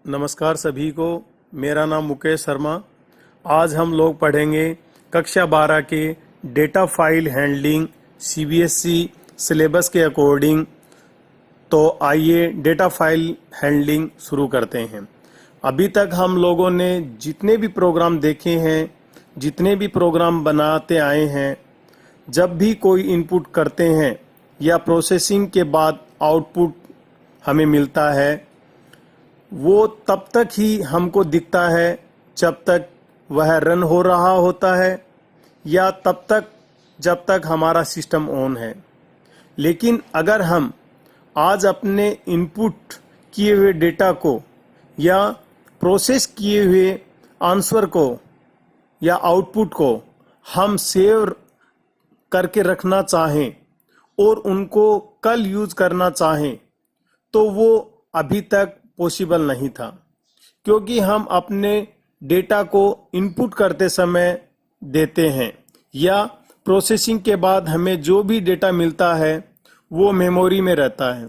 नमस्कार सभी को। मेरा नाम मुकेश शर्मा। आज हम लोग पढ़ेंगे कक्षा 12 के data file handling CBSE syllabus के अकॉर्डिंग। तो आइए डेटा फाइल हैंडलिंग शुरू करते हैं। अभी तक हम लोगों ने जितने भी प्रोग्राम देखे हैं, जितने भी प्रोग्राम बनाते आए हैं, जब भी कोई इनपुट करते हैं या प्रोसेसिंग के बाद आउटपुट हमें मिलता है, वो तब तक ही हमको दिखता है जब तक वह रन हो रहा होता है या तब तक जब तक हमारा सिस्टम ऑन है। लेकिन अगर हम आज अपने इनपुट किए हुए डेटा को या प्रोसेस किए हुए आंसर को या आउटपुट को हम सेव करके रखना चाहें और उनको कल यूज करना चाहें, तो वो अभी तक पॉसिबल नहीं था, क्योंकि हम अपने डेटा को इनपुट करते समय देते हैं या प्रोसेसिंग के बाद हमें जो भी डेटा मिलता है वो मेमोरी में रहता है।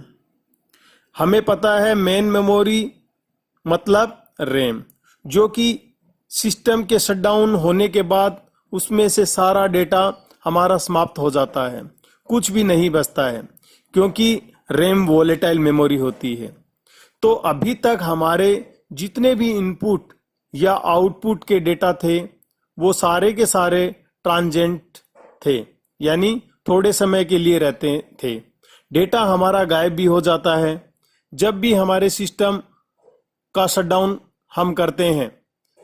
हमें पता है मेन मेमोरी मतलब रैम, जो कि सिस्टम के शटडाउन होने के बाद उसमें से सारा डेटा हमारा समाप्त हो जाता है, कुछ भी नहीं बचता है, क्योंकि रैम वोलेटाइल मेमोरी होती है। तो अभी तक हमारे जितने भी इनपुट या आउटपुट के डेटा थे वो सारे के सारे ट्रांजेंट थे, यानी थोड़े समय के लिए रहते थे। डेटा हमारा गायब भी हो जाता है जब भी हमारे सिस्टम का शटडाउन हम करते हैं।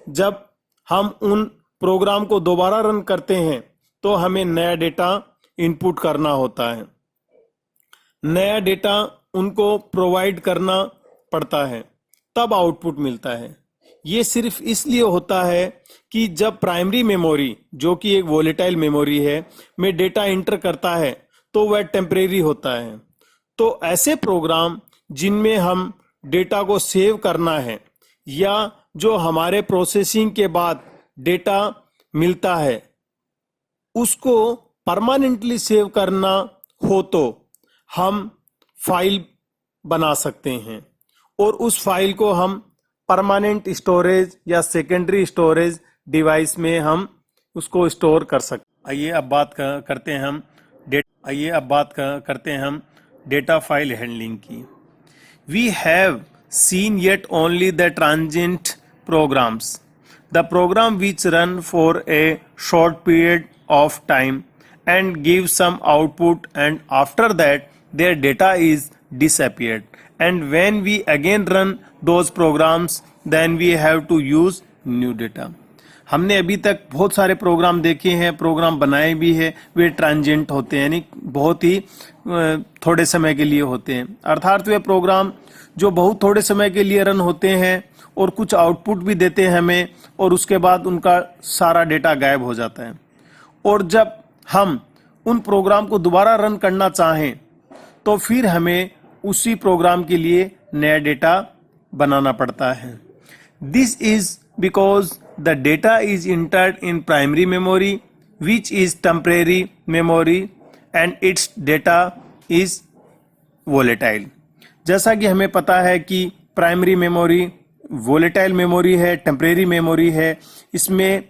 जब हम उन प्रोग्राम को दोबारा रन करते हैं तो हमें नया डेटा इनपुट करना होता है, नया डेटा उनको प्रोवाइड करना पड़ता है, तब आउटपुट मिलता है। ये सिर्फ इसलिए होता है कि जब प्राइमरी मेमोरी, जो कि एक वोलेटाइल मेमोरी है, में डेटा एंटर करता है तो वह टेम्परेरी होता है। तो ऐसे प्रोग्राम जिनमें हम डेटा को सेव करना है या जो हमारे प्रोसेसिंग के बाद डेटा मिलता है उसको परमानेंटली सेव करना हो, तो हम फाइल बना सकते हैं और उस फाइल को हम परमानेंट स्टोरेज या सेकेंडरी स्टोरेज डिवाइस में हम उसको स्टोर कर सकते। आइए अब बात करते हैं हम डेटा फाइल हैंडलिंग की। We have seen yet only the transient programs, the program which run for a short period of time and give some output, and after that their data is disappeared, and when we again run those programs then we have to use new data. हमने अभी तक बहुत सारे programme देखे हैं, programme बनाए भी है, वे ट्रांजेंट होते हैं, यानी बहुत ही थोड़े समय के लिए होते हैं। अर्थात वे प्रोग्राम जो बहुत थोड़े समय के लिए रन होते हैं और कुछ आउटपुट भी देते हैं हमें, और उसके बाद उनका सारा डेटा गायब हो जाता है। और जब हम उन प्रोग्राम को दोबारा रन करना चाहें तो फिर हमें उसी प्रोग्राम के लिए नया डेटा बनाना पड़ता है। This is because the data is entered in primary memory which is temporary memory and it's data is volatile. जैसा कि हमें पता है कि प्राइमरी मेमोरी वोलेटाइल मेमोरी है, टेम्परेरी मेमोरी है, इसमें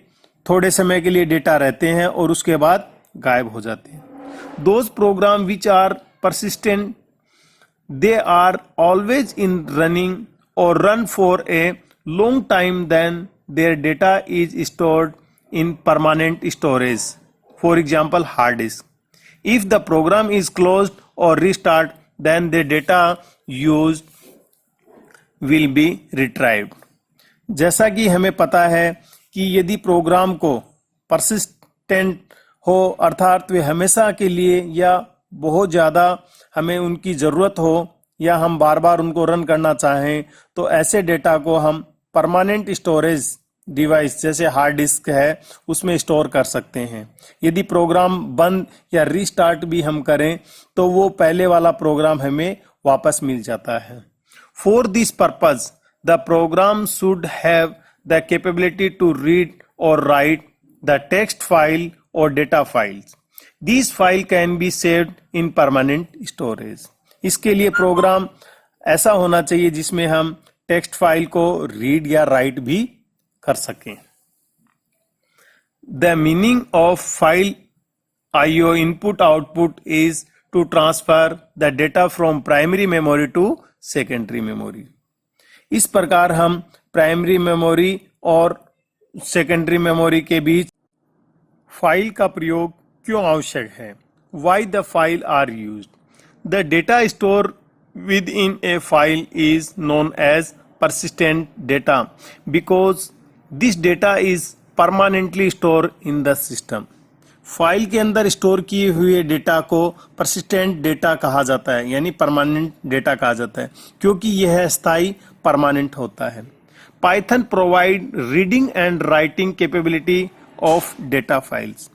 थोड़े समय के लिए डेटा रहते हैं और उसके बाद गायब हो जाते हैं। Those program which are persistent, they are always in running or run for a long time, then their data is stored in permanent storage, for example hard disk. If the program is closed or restart, then the data used will be retrieved. जैसा कि हमें पता है कि यदि programme को persistent हो, अर्थात वे हमेशा के लिए या बहुत ज़्यादा हमें उनकी ज़रूरत हो या हम बार बार उनको रन करना चाहें, तो ऐसे डेटा को हम परमानेंट स्टोरेज डिवाइस जैसे हार्ड डिस्क है उसमें स्टोर कर सकते हैं। यदि प्रोग्राम बंद या रीस्टार्ट भी हम करें तो वो पहले वाला प्रोग्राम हमें वापस मिल जाता है। For this purpose the program should have the capability to read और राइट द टेक्स्ट फाइल और data files. These file can be saved in permanent storage. इसके लिए प्रोग्राम ऐसा होना चाहिए जिसमें हम टेक्स्ट फाइल को रीड या राइट भी कर सकें। The meaning of file IO input output is to transfer the data from primary memory to secondary memory. इस प्रकार हम प्राइमरी मेमोरी और सेकेंडरी मेमोरी के बीच फाइल का प्रयोग क्यों आवश्यक है? Why the file are used? The data stored within a file is known as persistent data because this data is permanently stored in the system. File के अंदर स्टोर किए हुए डेटा को परसिस्टेंट डेटा कहा जाता है, यानी परमानेंट डेटा कहा जाता है, क्योंकि यह स्थायी परमानेंट होता है। Python provide reading and writing capability of data files.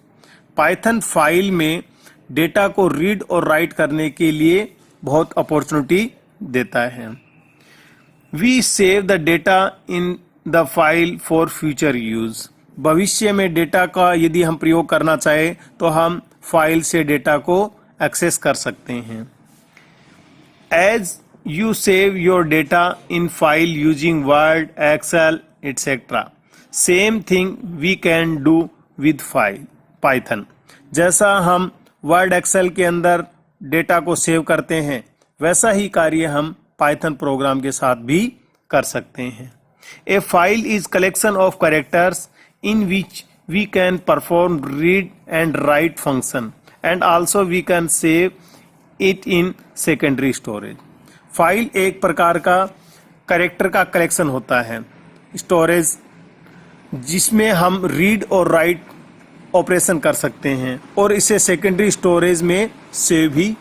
Python file में डेटा को रीड और राइट करने के लिए बहुत अपॉर्चुनिटी देता है। We save the data in the file for future use. भविष्य में डेटा का यदि हम प्रयोग करना चाहे तो हम फाइल से डेटा को एक्सेस कर सकते हैं। As you save your data in file using Word, Excel etcetera, same thing we can do with file Python. जैसा हम वर्ड एक्सेल के अंदर डेटा को सेव करते हैं, वैसा ही कार्य हम पाइथन प्रोग्राम के साथ भी कर सकते हैं। A file is collection of characters in which we can perform read and write function and also we can save it in secondary storage। File एक प्रकार का कैरेक्टर का कलेक्शन होता है, स्टोरेज, जिसमें हम रीड और राइट ऑपरेशन कर सकते हैं और इसे सेकेंडरी स्टोरेज में सेव भी।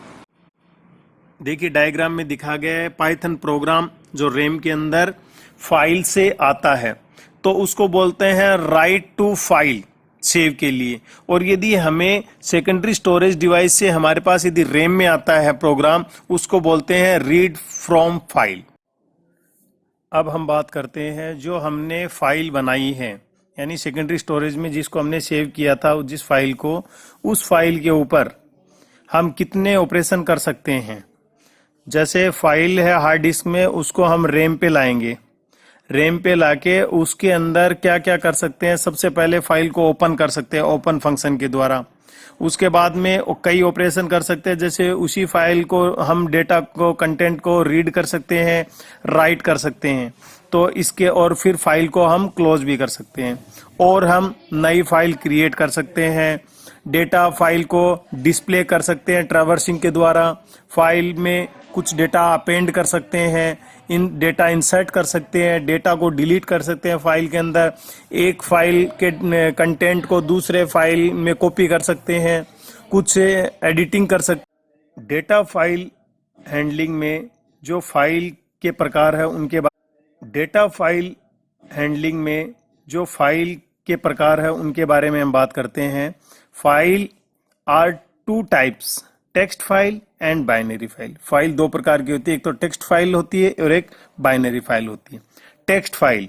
देखिए डायग्राम में दिखा गया है, पाइथन प्रोग्राम जो रैम के अंदर फाइल से आता है तो उसको बोलते हैं राइट टू फाइल सेव के लिए, और यदि हमें सेकेंडरी स्टोरेज डिवाइस से हमारे पास यदि रैम में आता है प्रोग्राम, उसको बोलते हैं रीड फ्रॉम फाइल। अब हम बात करते हैं जो हमने फाइल बनाई है, यानी सेकेंडरी स्टोरेज में जिसको हमने सेव किया था, जिस फाइल को, उस फाइल के ऊपर हम कितने ऑपरेशन कर सकते हैं। जैसे फाइल है हार्ड डिस्क में, उसको हम रैम पे लाएंगे, रैम पे लाके उसके अंदर क्या क्या कर सकते हैं। सबसे पहले फाइल को ओपन कर सकते हैं ओपन फंक्शन के द्वारा। उसके बाद में कई ऑपरेशन कर सकते हैं, जैसे उसी फाइल को हम डेटा को, कंटेंट को रीड कर सकते हैं, राइट कर सकते हैं, तो इसके और फिर फाइल को हम क्लोज भी कर सकते हैं, और हम नई फाइल क्रिएट कर सकते हैं। डेटा फाइल को डिस्प्ले कर सकते हैं ट्रैवर्सिंग के द्वारा। फाइल में कुछ डेटा अपेंड कर सकते हैं, इन डेटा इंसर्ट कर सकते हैं, डेटा को डिलीट कर सकते हैं फाइल के अंदर। एक फाइल के कंटेंट को दूसरे फाइल में कॉपी कर सकते हैं, कुछ एडिटिंग कर सकते। डेटा फाइल हैंडलिंग में जो फाइल के प्रकार है उनके डेटा फाइल हैंडलिंग में जो फाइल के प्रकार है उनके बारे में हम बात करते हैं। File are two types, text file and binary file. File दो प्रकार की होती है, एक तो टेक्स्ट फाइल होती है और एक बाइनरी फाइल होती है। Text file,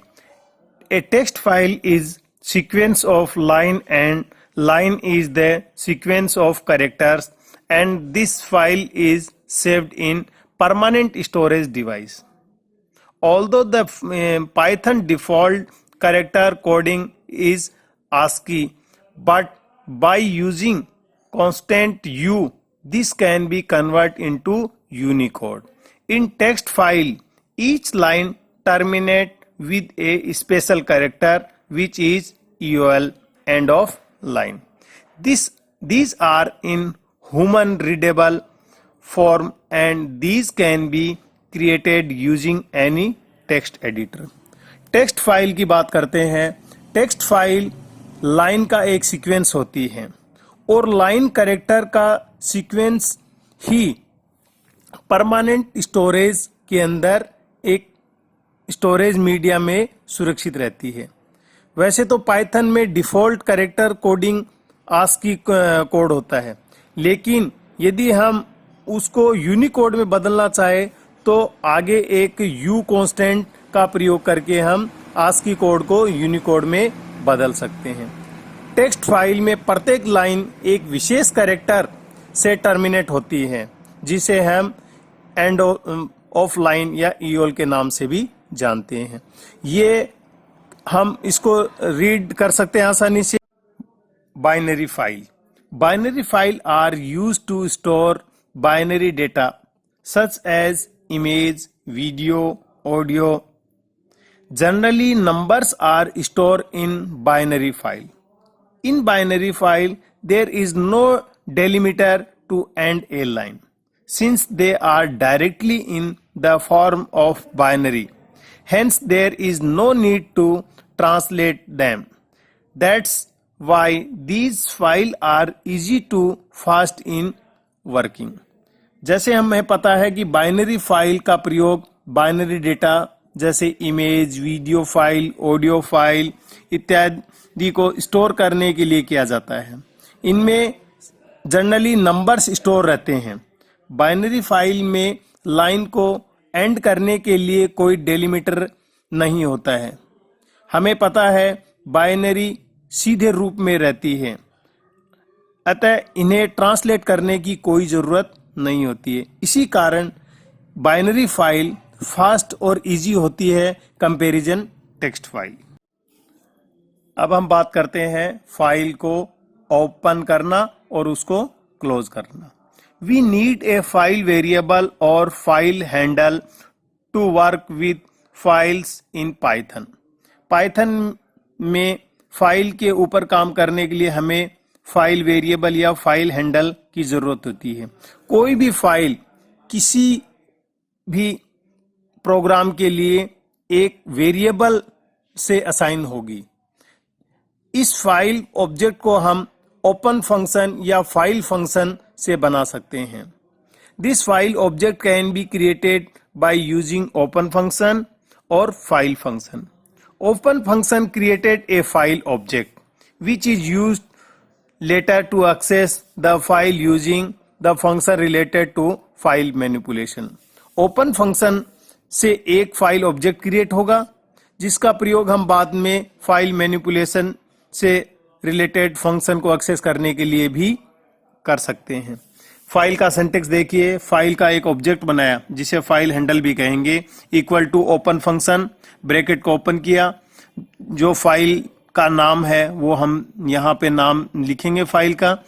A text file is sequence of line and line is the sequence of characters and this file is saved in permanent storage device. Although the Python default character coding is ASCII, but by using constant U, this can be converted into Unicode. In text file, each line terminates with a special character which is EOL, end of line. These are in human readable form and these can be created using any text editor. Text file की बात करते हैं। Text file line का एक sequence होती है और line character का सीक्वेंस ही परमानेंट स्टोरेज के अंदर एक स्टोरेज मीडिया में सुरक्षित रहती है। वैसे तो पाइथन में default character coding ASCII code होता है, लेकिन यदि हम उसको यूनिकोड में बदलना चाहे तो आगे एक U कांस्टेंट का प्रयोग करके हम ASCII कोड को यूनिकोड में बदल सकते हैं। टेक्स्ट फाइल में प्रत्येक लाइन एक विशेष कैरेक्टर से टर्मिनेट होती है, जिसे हम एंड ऑफ लाइन या EOL के नाम से भी जानते हैं। ये हम इसको रीड कर सकते हैं आसानी से। Binary file, binary file are used to store binary data such as image, video, audio. Generally, numbers are stored in binary file. In binary file, there is no delimiter to end a line, since they are directly in the form of binary. Hence, there is no need to translate them. That's why these files are easy to fast in working. जैसे हमें पता है कि binary file का प्रयोग binary data जैसे image, video file, audio file इत्यादि को स्टोर करने के लिए किया जाता है। इनमें जनरली नंबर्स स्टोर रहते हैं। बाइनरी फाइल में लाइन को एंड करने के लिए कोई डेलिमीटर नहीं होता है। हमें पता है बाइनरी सीधे रूप में रहती है, अतः इन्हें ट्रांसलेट करने की कोई ज़रूरत नहीं होती है। इसी कारण बाइनरी फाइल फास्ट और इजी होती है कंपैरिजन टेक्स्ट फाइल। अब हम बात करते हैं फाइल को ओपन करना और उसको क्लोज करना। We need a file variable or file handle to work with files in Python. Python में फाइल के ऊपर काम करने के लिए हमें फाइल वेरिएबल या फाइल हैंडल की जरूरत होती है। कोई भी फाइल किसी भी प्रोग्राम के लिए एक वेरिएबल से असाइन होगी। इस फाइल ऑब्जेक्ट को हम ओपन फंक्शन या फाइल फंक्शन से बना सकते हैं। This file object can be created by using open function और file function. Open function created a file object which is used later to access the file using the function related to file manipulation. Open function से एक file object create होगा जिसका प्रयोग हम बाद में file manipulation से रिलेटेड फंक्शन को एक्सेस करने के लिए भी कर सकते हैं। फाइल का सिंटैक्स देखिए। फाइल का एक ऑब्जेक्ट बनाया जिसे फाइल हैंडल भी कहेंगे, equal to open function, bracket को ओपन किया, जो फाइल का नाम है वो हम यहाँ पे नाम लिखेंगे फाइल का,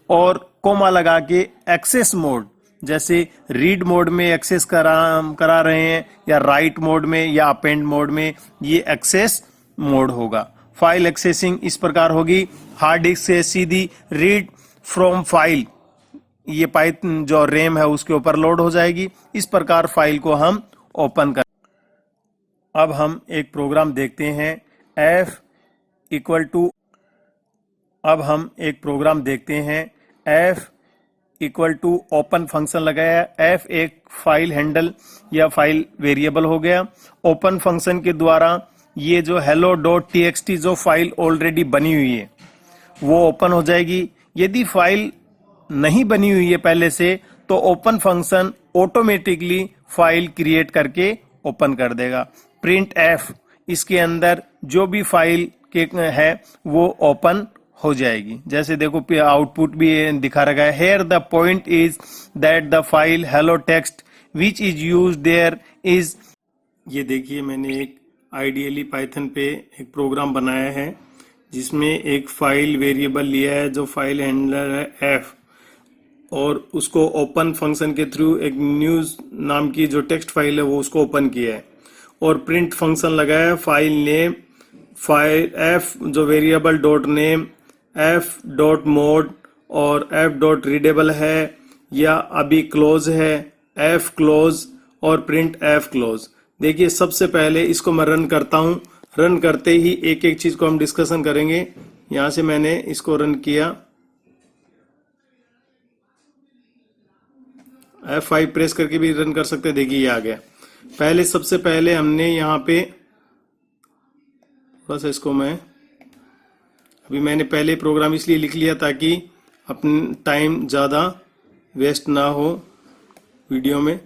और कोमा लगा के एक्सेस मोड, जैसे रीड मोड में एक्सेस करा रहे हैं या राइट मोड में या अपेंड मोड में, ये एक्सेस मोड होगा। फाइल एक्सेसिंग इस प्रकार होगी, हार्ड डिस्क से सीधी रीड फ्रॉम फाइल, ये पाइथन जो रैम है उसके ऊपर लोड हो जाएगी। इस प्रकार फाइल को हम ओपन कर। अब हम एक प्रोग्राम देखते हैं f इक्वल टू, अब हम एक प्रोग्राम देखते हैं f equal to open function लगाया। f एक फाइल हैंडल या फाइल वेरिएबल हो गया। ओपन फंक्शन के द्वारा ये जो hello.txt जो फाइल ऑलरेडी बनी हुई है वो ओपन हो जाएगी। यदि फाइल नहीं बनी हुई है पहले से तो open function automatically file create करके ओपन कर देगा। प्रिंट f, इसके अंदर जो भी फाइल के है वो ओपन हो जाएगी। जैसे देखो आउटपुट भी दिखा रखा है, here the point is that the file hello text which is use there is. ये देखिए मैंने एक आइडियली पाइथन पे एक प्रोग्राम बनाया है जिसमें एक फाइल वेरिएबल लिया है जो फाइल हैंडलर है f, और उसको ओपन फंक्शन के थ्रू एक न्यूज नाम की जो टेक्स्ट फाइल है वो उसको ओपन किया है, और प्रिंट फंक्शन लगाया है फाइल नेम, फाइल f जो variable dot name, f dot mode और f डॉट रीडेबल है या अभी क्लोज है, f क्लोज और प्रिंट f क्लोज। देखिए सबसे पहले इसको मैं रन करता हूँ। रन करते ही एक एक चीज को हम डिस्कशन करेंगे। यहां से मैंने इसको रन किया, F5 प्रेस करके भी रन कर सकते हैं। देखिए ये आ गया। पहले सबसे पहले हमने यहाँ पे थोड़ा सा इसको मैंने पहले प्रोग्राम इसलिए लिख लिया ताकि अपना टाइम ज़्यादा वेस्ट ना हो वीडियो में।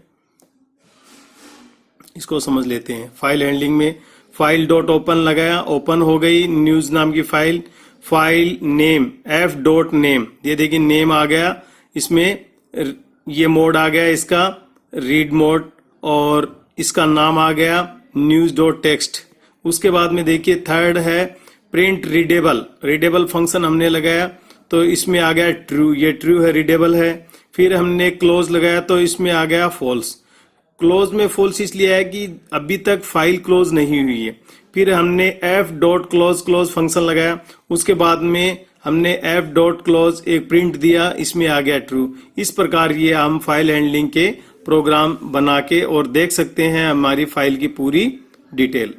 इसको समझ लेते हैं। फाइल हैंडलिंग में फाइल डॉट ओपन लगाया, ओपन हो गई न्यूज नाम की file. File name f dot name, ये देखिए नेम आ गया, इसमें ये मोड आ गया इसका रीड मोड, और इसका नाम आ गया न्यूज डॉट टेक्स्ट। उसके बाद में देखिए थर्ड है प्रिंट रीडेबल फंक्शन हमने लगाया तो इसमें आ गया ट्रू, ये ट्रू है, रीडेबल है। फिर हमने क्लोज लगाया तो इसमें आ गया फॉल्स। क्लोज में फॉल्स इसलिए है कि अभी तक फाइल क्लोज नहीं हुई है। फिर हमने एफ डॉट क्लोज फंक्शन लगाया, उसके बाद में हमने एफ डॉट क्लोज एक प्रिंट दिया, इसमें आ गया ट्रू। इस प्रकार ये हम फाइल हैंडलिंग के प्रोग्राम बना के और देख सकते हैं हमारी फाइल की पूरी डिटेल।